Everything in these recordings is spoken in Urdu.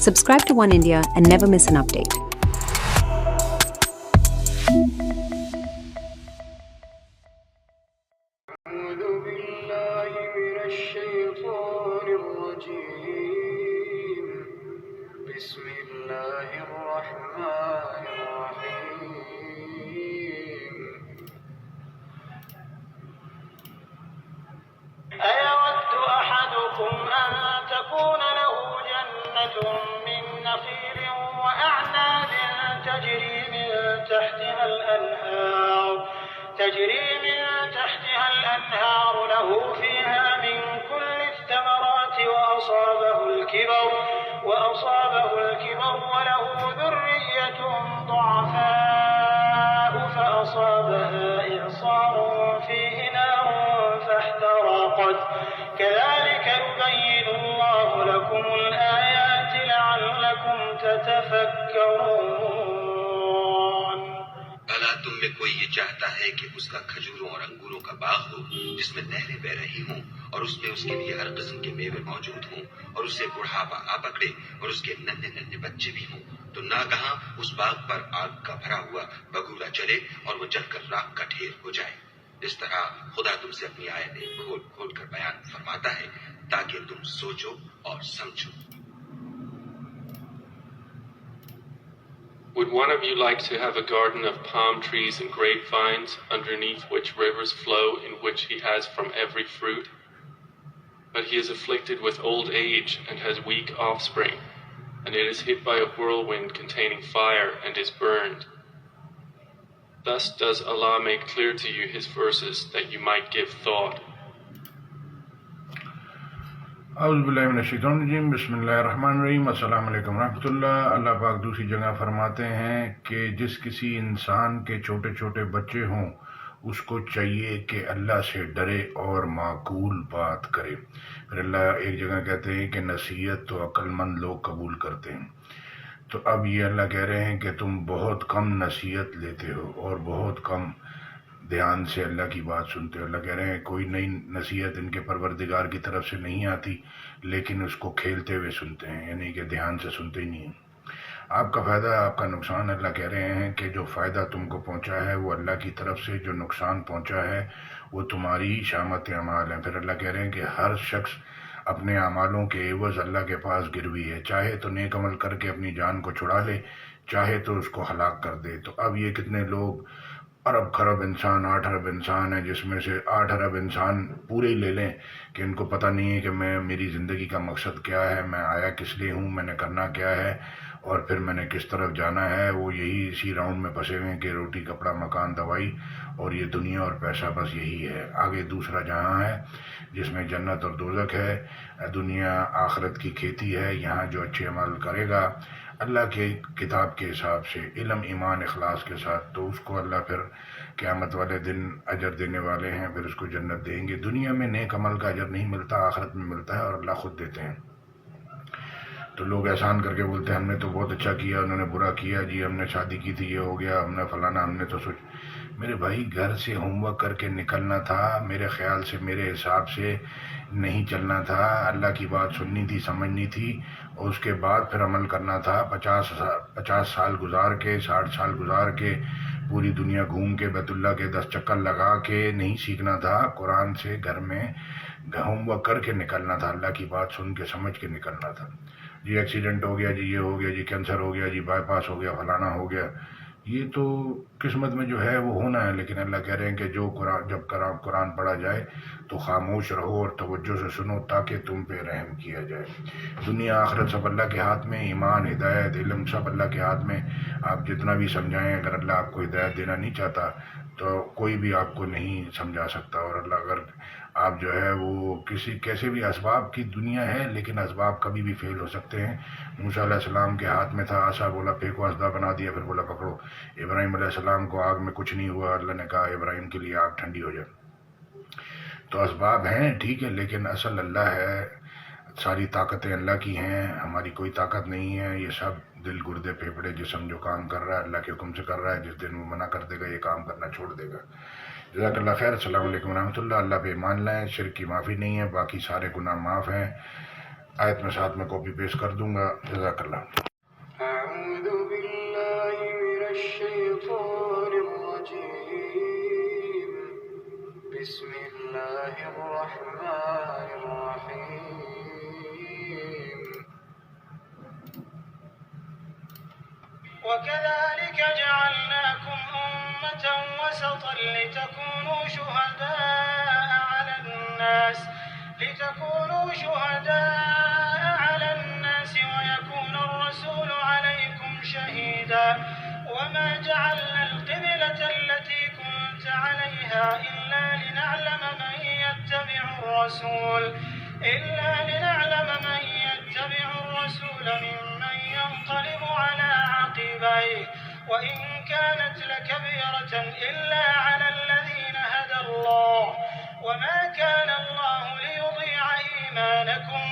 Subscribe to One India and never miss an update. أيود أحدكم أن تكون له جنة من نخيل وأعناب تجري من تحتها الأنهار له فيها من كل الثمرات وأصابه الكبر وله ذرية ضعفاء فأصابها إعصار فيه نار فاحترقت كذلك يبين الله لكم الآيات لعلكم تتفكرون. بھلا تم میں کوئی یہ چاہتا ہے کہ اس کا کھجوروں اور انگوروں کا باغ ہو جس میں نہریں بہ رہی ہوں اور اس میں اس کے لیے ہر قسم کے میوے موجود ہوں اور اسے بڑھاپا آ پکڑے اور اس کے ننھے ننھے بچے بھی ہوں تو ناگہاں اس باغ پر آگ کا بھرا ہوا بگولا چلے اور وہ جل کر راکھ کا ڈھیر ہو جائے. اس طرح خدا تم سے اپنی آیتیں کھول کھول کر بیان فرماتا ہے تاکہ تم سوچو اور سمجھو. Would one of you like to have a garden of palm trees and grapevines, underneath which rivers flow, in which he has from every fruit? But he is afflicted with old age and has weak offspring, and it is hit by a whirlwind containing fire and is burned. Thus does Allah make clear to you His verses that you might give thought. اعوذ باللہ من الشیطان الرجیم. بسم اللہ الرحمن الرحیم. السلام علیکم ورحمۃ اللہ. اللہ پاک دوسری جگہ فرماتے ہیں کہ جس کسی انسان کے چھوٹے چھوٹے بچے ہوں اس کو چاہیے کہ اللہ سے ڈرے اور معقول بات کرے. پھر اللہ ایک جگہ کہتے ہیں کہ نصیحت تو عقل مند لوگ قبول کرتے ہیں. تو اب یہ اللہ کہہ رہے ہیں کہ تم بہت کم نصیحت لیتے ہو اور بہت کم دھیان سے اللہ کی بات سنتے ہو. اللہ کہہ رہے ہیں کوئی نئی نصیحت ان کے پروردگار کی طرف سے نہیں آتی لیکن اس کو کھیلتے ہوئے سنتے ہیں، یعنی کہ دھیان سے سنتے ہی نہیں ہیں. آپ کا فائدہ آپ کا نقصان. اللہ کہہ رہے ہیں کہ جو فائدہ تم کو پہنچا ہے وہ اللہ کی طرف سے، جو نقصان پہنچا ہے وہ تمہاری شامت اعمال ہیں. پھر اللہ کہہ رہے ہیں کہ ہر شخص اپنے اعمالوں کے عوض اللہ کے پاس گروی ہے، چاہے تو نیک عمل کر کے اپنی جان کو چھڑا لے، چاہے تو اس کو ہلاک کر دے. تو اب یہ کتنے لوگ ارب خرب انسان، 8 ارب انسان ہیں، جس میں سے 8 ارب انسان پورے ہی لے لیں کہ ان کو پتہ نہیں ہے کہ میری زندگی کا مقصد کیا ہے، میں آیا کس لیے ہوں، میں نے کرنا کیا ہے اور پھر میں نے کس طرف جانا ہے. وہ یہی اسی راؤنڈ میں پھنسے ہوئے ہیں کہ روٹی کپڑا مکان دوائی اور یہ دنیا اور پیسہ، بس یہی ہے. آگے دوسرا جہاں ہے جس میں جنت اور دوزخ ہے. دنیا آخرت کی کھیتی ہے. یہاں جو اچھے عمل کرے گا اللہ کے کتاب کے حساب سے، علم ایمان اخلاص کے ساتھ، تو اس کو اللہ پھر قیامت والے دن اجر دینے والے ہیں، پھر اس کو جنت دیں گے. دنیا میں نیک عمل کا اجر نہیں ملتا، آخرت میں ملتا ہے اور اللہ خود دیتے ہیں. تو لوگ احسان کر کے بولتے ہیں ہم نے تو بہت اچھا کیا، انہوں نے برا کیا، جی ہم نے شادی کی تھی یہ ہو گیا، ہم نے فلانا، ہم نے تو سوچ. میرے بھائی گھر سے ہوم ورک کر کے نکلنا تھا، میرے خیال سے میرے حساب سے نہیں چلنا تھا. اللہ کی بات سننی تھی، سمجھنی تھی اور اس کے بعد پھر عمل کرنا تھا. 50 سال گزار کے، 60 سال گزار کے، پوری دنیا گھوم کے، بیت اللہ کے 10 چکر لگا کے نہیں سیکھنا تھا. قرآن سے گھر میں ہوم ورک کر کے نکلنا تھا، اللہ کی بات سن کے سمجھ کے نکلنا تھا. جی ایکسیڈنٹ ہو گیا، جی یہ ہو گیا، جی کینسر ہو گیا، جی بائی پاس ہو گیا، فلانا ہو گیا، یہ تو قسمت میں جو ہے وہ ہونا ہے. لیکن اللہ کہہ رہے ہیں کہ جو جب قرآن پڑھا جائے تو خاموش رہو اور توجہ سے سنو تاکہ تم پہ رحم کیا جائے. دنیا آخرت سب اللہ کے ہاتھ میں، ایمان، ہدایت، علم سب اللہ کے ہاتھ میں. آپ جتنا بھی سمجھائیں، اگر اللہ آپ کو ہدایت دینا نہیں چاہتا تو کوئی بھی آپ کو نہیں سمجھا سکتا. اور اللہ اگر آپ جو ہے وہ کیسے بھی اسباب کی دنیا ہے لیکن اسباب کبھی بھی فیل ہو سکتے ہیں. موسیٰ علیہ السلام کے ہاتھ میں تھا عصا، بولا پھینکو، اسدہ بنا دیا، پھر بولا پکڑو. ابراہیم علیہ السلام کو آگ میں کچھ نہیں ہوا، اللہ نے کہا ابراہیم کے لیے آگ ٹھنڈی ہو جائے. تو اسباب ہیں ٹھیک ہے لیکن اصل اللہ ہے. ساری طاقتیں اللہ کی ہیں، ہماری کوئی طاقت نہیں ہے. یہ سب دل، گردے، پھیپھڑے، جسم جو کام کر رہا ہے اللہ کے حکم سے کر رہا ہے. جس دن وہ منع کر دے گا یہ کام کرنا چھوڑ دے گا. جزاک اللہ خیر. السلام علیکم ورحمۃ اللہ. اللہ پہ ایمان لائیں، شرک کی معافی نہیں ہے، باقی سارے گناہ معاف ہیں. آیت میں ساتھ میں کاپی پیسٹ کر دوں گا. جزاک اللہ. أعوذ بالله من الشيطان الرجيم بسم الله الرحمن الرحيم وكذلك جعلناكم أمة وسطا لتكونوا شهداء على الناس ويكون الرسول عليكم شهيدا وما جعلنا القبلة التي كنت عليها إلا لنعلم من يتبع الرسول ممن ينقلب على عقبيه وإن كانت لكبيرة إلا على الذين هدى الله وما كان الله ليضيع إيمانكم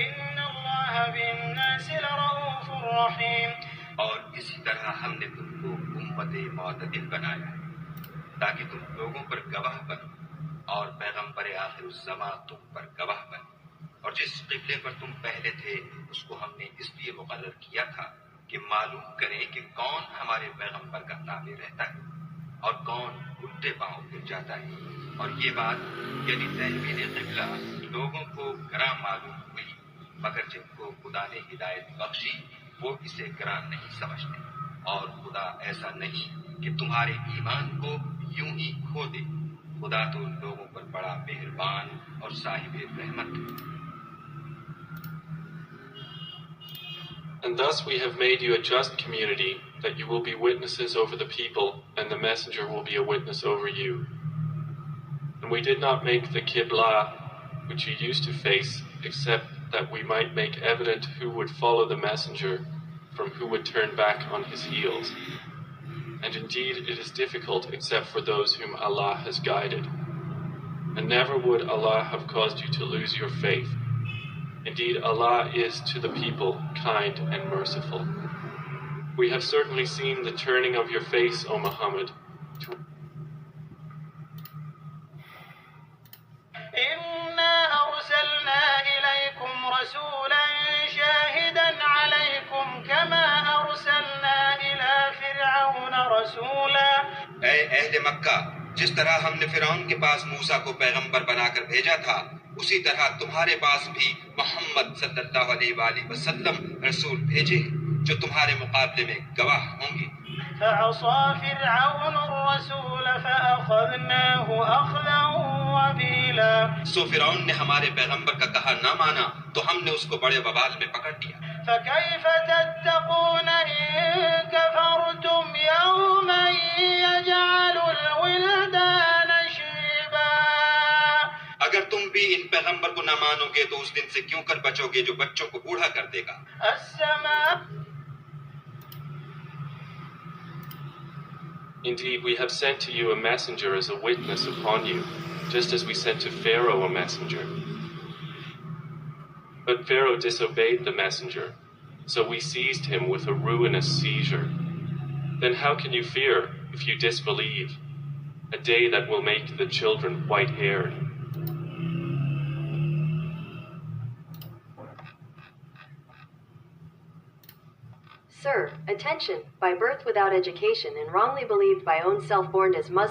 إن الله بالناس لرؤوف رحيم. اور اسی طرح ہم نے تم کو امت معتدل بنایا ہے تاکہ تم لوگوں پر گواہ بنو اور پیغمبر آخرالزماں تم پر گواہ بنے. اور جس قبلے پر تم پہلے تھے اس کو ہم نے اس لیے مقرر کیا تھا کہ معلوم کریں کہ کون ہمارے پیغمبر کا تابع رہتا ہے اور کون الٹے پاؤں گر جاتا ہے. اور یہ بات یعنی تحویل قبلہ لوگوں کو گراں معلوم ہوئی مگر جن کو خدا نے ہدایت بخشی وہ اسے گراں نہیں سمجھتے. اور خدا ایسا نہیں کہ تمہارے ایمان کو یوں ہی کھو دے. خدا تو لوگوں پر بڑا مہربان اور صاحب رحمت ہے. And thus we have made you a just community, that you will be witnesses over the people, and the messenger will be a witness over you. And we did not make the Qibla, which you used to face, except that we might make evident who would follow the messenger from who would turn back on his heels. And indeed it is difficult except for those whom Allah has guided. And never would Allah have caused you to lose your faith. Indeed, Allah is to the people kind and merciful. We have certainly seen the turning of your face, O Muhammad. إنا أرسلنا إليكم رسولا شاهدا عليكم كما أرسلنا إلى فرعون رسولا. اے اہل مکہ، جس طرح ہم نے فرعون کے پاس موسیٰ کو پیغمبر بنا کر بھیجا تھا، اسی طرح تمہارے پاس بھی محمد صلی اللہ علیہ وآلہ وسلم رسول بھیجے جو تمہارے مقابلے میں گواہ ہوں گے. فعصى فرعون الرسول فأخذناه أخذا وبيلا. سو فرعون نے ہمارے پیغمبر کا کہا نہ مانا تو ہم نے اس کو بڑے وبال میں پکڑ لیا. فكيف تتقون إن كفرتم يوما يجعل الولدان شيبا. اگر تم بھی ان پیغمبر کو نہ مانو گے تو اس دن سے کیوں کر بچو گے جو بچوں کو بوڑھا کر دے گا. السماء. Indeed, we have sent to you a messenger as a witness upon you, just as we sent to Pharaoh a messenger. But Pharaoh disobeyed the messenger, so we seized him with a ruinous seizure. Then how can you fear, if you disbelieve, a day that will make the children white-haired? Sir, attention, by birth without education and wrongly believed by own self born as Muslim.